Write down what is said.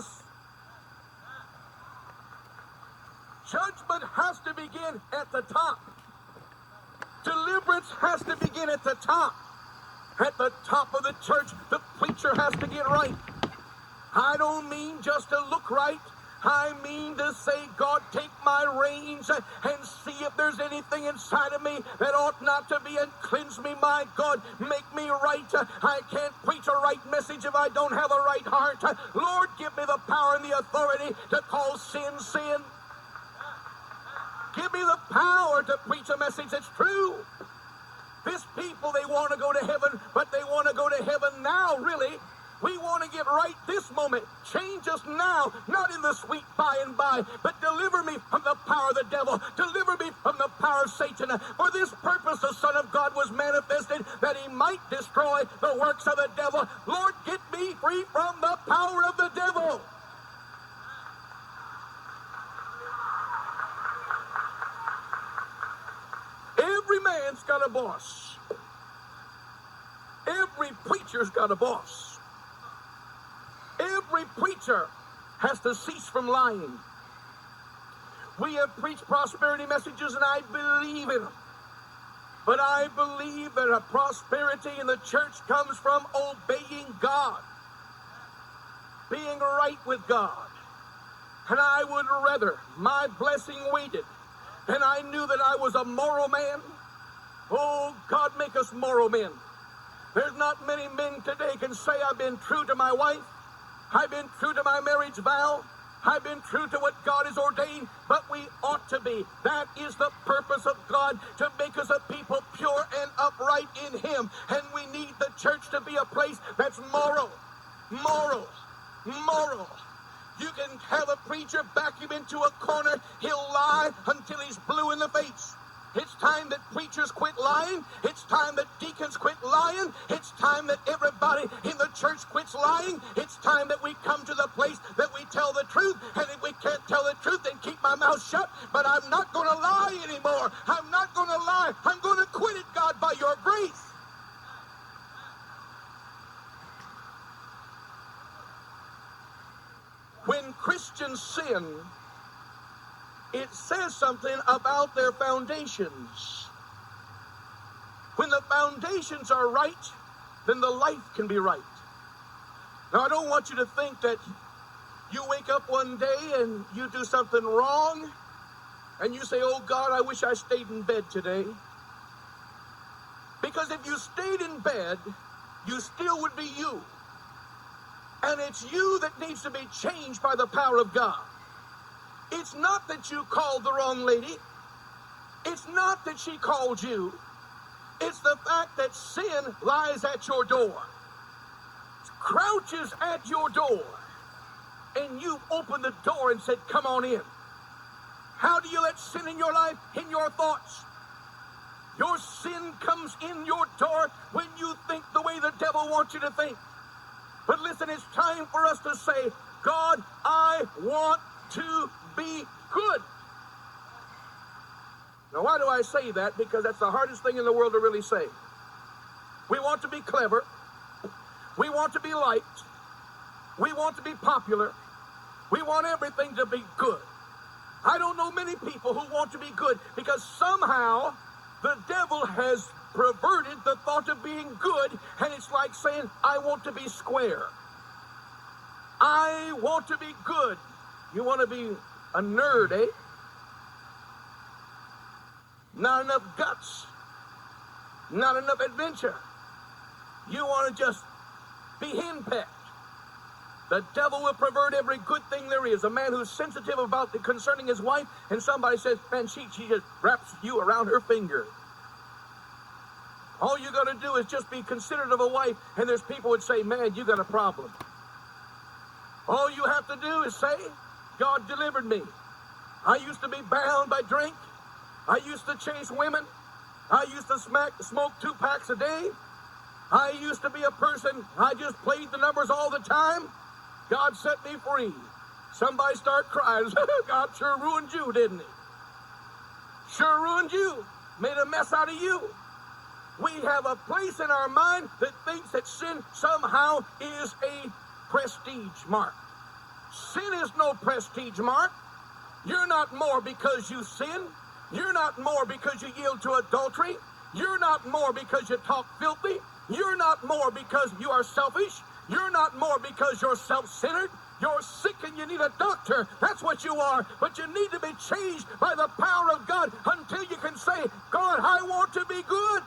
us. Judgment has to begin at the top. Deliverance has to begin at the top. At the top of the church, the preacher has to get right. I don't mean just to look right. I mean to say, God, take my reins and see if there's anything inside of me that ought not to be, and cleanse me, my God. Make me right. I can't preach a right message if I don't have a right heart. Lord, give me the power and the authority to call sin, sin. Give me the power to preach a message that's true. This people, they want to go to heaven, but they want to go to heaven now, really. We want to get right this moment. Change us now, not in the sweet by and by, but deliver me from the power of the devil. Deliver me from the power of Satan. For this purpose the Son of God was manifested, that he might destroy the works of the devil. Lord, get me free from the power of the devil. Every man's got a boss. Every preacher's got a boss. Every preacher has to cease from lying. We have preached prosperity messages, and I believe in them. But I believe that a prosperity in the church comes from obeying God, being right with God. And I would rather my blessing waited, and I knew that I was a moral man. Oh, God, make us moral men. There's not many men today can say, I've been true to my wife. I've been true to my marriage vow. I've been true to what God has ordained, but we ought to be. That is the purpose of God, to make us a people pure and upright in Him. And we need the church to be a place that's moral. Moral. Moral. You can have a preacher back him into a corner. He'll lie until he's blue in the face. It's time that preachers quit lying. It's time that deacons quit lying. It's time that everybody in the church quits lying. It's time that we come to the place that we tell the truth. And if we can't tell the truth, then keep my mouth shut. But I'm not going to lie anymore. I'm not going to lie. I'm going to quit it, God, by your grace. When Christians sin, it says something about their foundations. When the foundations are right, then the life can be right. Now, I don't want you to think that you wake up one day and you do something wrong, and you say, oh God, I wish I stayed in bed today. Because if you stayed in bed, you still would be you. And it's you that needs to be changed by the power of God. It's not that you called the wrong lady. It's not that she called you. It's the fact that sin lies at your door, crouches at your door, and you've opened the door and said, come on in. How do you let sin in your life? In your thoughts. Your sin comes in your door when you think the way the devil wants you to think. But listen, it's time for us to say, God, I want to be good. Now, why do I say that? Because that's the hardest thing in the world to really say. We want to be clever. We want to be liked. We want to be popular. We want everything to be good. I don't know many people who want to be good, because somehow the devil has perverted the thought of being good, and it's like saying, I want to be square. I want to be good. You want to be a nerd, eh? Not enough guts. Not enough adventure. You want to just be henpecked. The devil will pervert every good thing there is. A man who's sensitive about concerning his wife, and somebody says, man, she just wraps you around her finger. All you got to do is just be considerate of a wife, and there's people would say, man, you got a problem. All you have to do is say, God delivered me. I used to be bound by drink. I used to chase women. I used to smoke 2 packs a day. I used to be a person, I just played the numbers all the time. God set me free. Somebody start crying. God sure ruined you, didn't he? Sure ruined you. Made a mess out of you. We have a place in our mind that thinks that sin somehow is a prestige mark. Sin is no prestige mark. You're not more because you sin. You're not more because you yield to adultery. You're not more because you talk filthy. You're not more because you are selfish. You're not more because you're self-centered. You're sick and you need a doctor. That's what you are. But you need to be changed by the power of God until you can say, God, I want to be good.